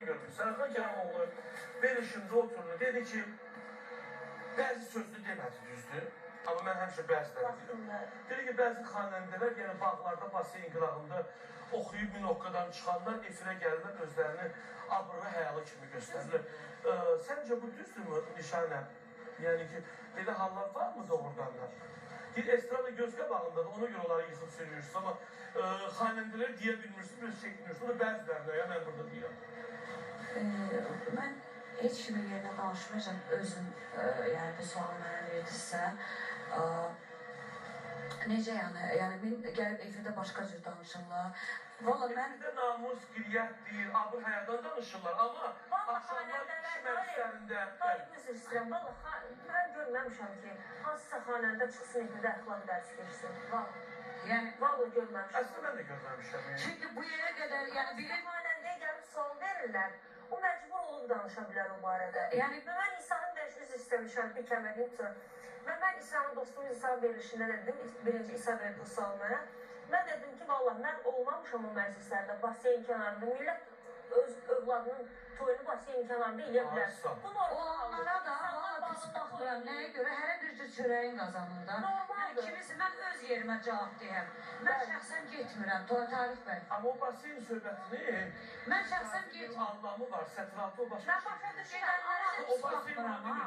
Sərxan Kəramoğlu verilişində oturdu, dedi ki, bəzi sözlü demədi, düzdür. Amma mən həmişə bəziləri deyirəm. Dedi ki, bəzi xanəndələr, yəni bağlarda, basen qırağında oxuyub Minokkadan çıxanlar efirə gəlirlər, özlərini abırlı həyalı kimi göstərilir. Səncə bu düzdürmü Nişanə? Yəni ki, belə hallar var mı doğrudan da? Bir estrada göz qabağındadır, ona görə onları yıxıb sürüyorsunuz. Amma xanəndələri deyə bilmirsiniz, bir çəkmiyorsunuz. Onu bəzilərlə, ya mən burada deyirəm. Mən heç kimin yerinə danışmayacağım, özüm, yəni bu sualı mənə verdirsə. Necə yəni gəlib efirdə başqa cür danışırlar. Valla mən... Efirdə namus, qiriyyət deyir, abır həyadan danışırlar, amma axşamlar kişi məclislərində... Üzr istəyirəm, valla mən görməmişəm ki, hansısa xanəndə çıxsın efirdə əxlaq dərsi geçsin. Valla görməmişəm. Əslində mən də görməmişəm. Çünki bu yerə qədər, yəni biri... Xanəndəyə gəlib sual verirlər. O məcbur olub danışa bilər o barədə. Yəni mən İsa'nın üzr istəmişəm, bir kəmədiyim üçün. Və mən İsa'nın dostum İsa verilişində dedim, birinci İsa verdi bu sual mənə. Mən dedim ki, vallahi mən olmamışam o məclislərdə, basen kənarında. Millət öz övladının toyunu basen kənarında eləyə bilər. Bu normal. Onlara da valla pis baxmıram. Nəyə görə? Hərə bir cür çörəyin qazanır da. Normaldır. Kimisi, mən öz yerimə cavab deyəm. Mən şəxsən getmirəm, Tarix bəy. Amma o basen söhbətini... Mən şəxsən getmirəm. Anlamı var, sətiratı o başqa şey. Mən başa düşürəm, o basen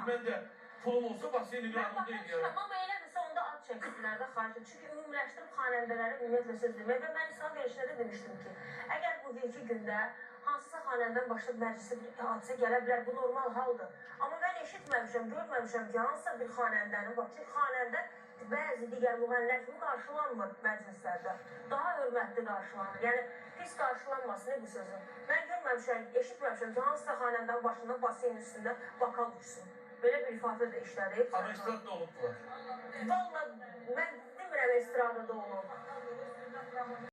mən də pulum olsa basenin yanında edirəm. Amma elədirsə onda ad çəksinlər də xaricdə. Çünki ümumiləşdirib xanəndələri ümumiyyətlə söz demək və mən İslam verişində də demişdim ki, əgər bugünkü gündə hansısa xanəndən başlayıb məclisi hadisə gələ bilər, bu normal haldır. Amma mən eşitməmişəm, görməmişəm ki, hansısa bir xanəndənin, bax, çünki xanəndə bəzi digər müğənnilər kimi qarşılanmır məclislərdə. Daha hörmətli qarşılanır. Yəni, pis qarşılanmasın bu sözün. Mən görməmişəm, eşitməmişəm ki, hansısa xanəndən başından basenin üstündə bakal uçsun. Belə bir ifadə də işlədi. Amma estradda olubdular. Valla, mən demirəm estradada olub.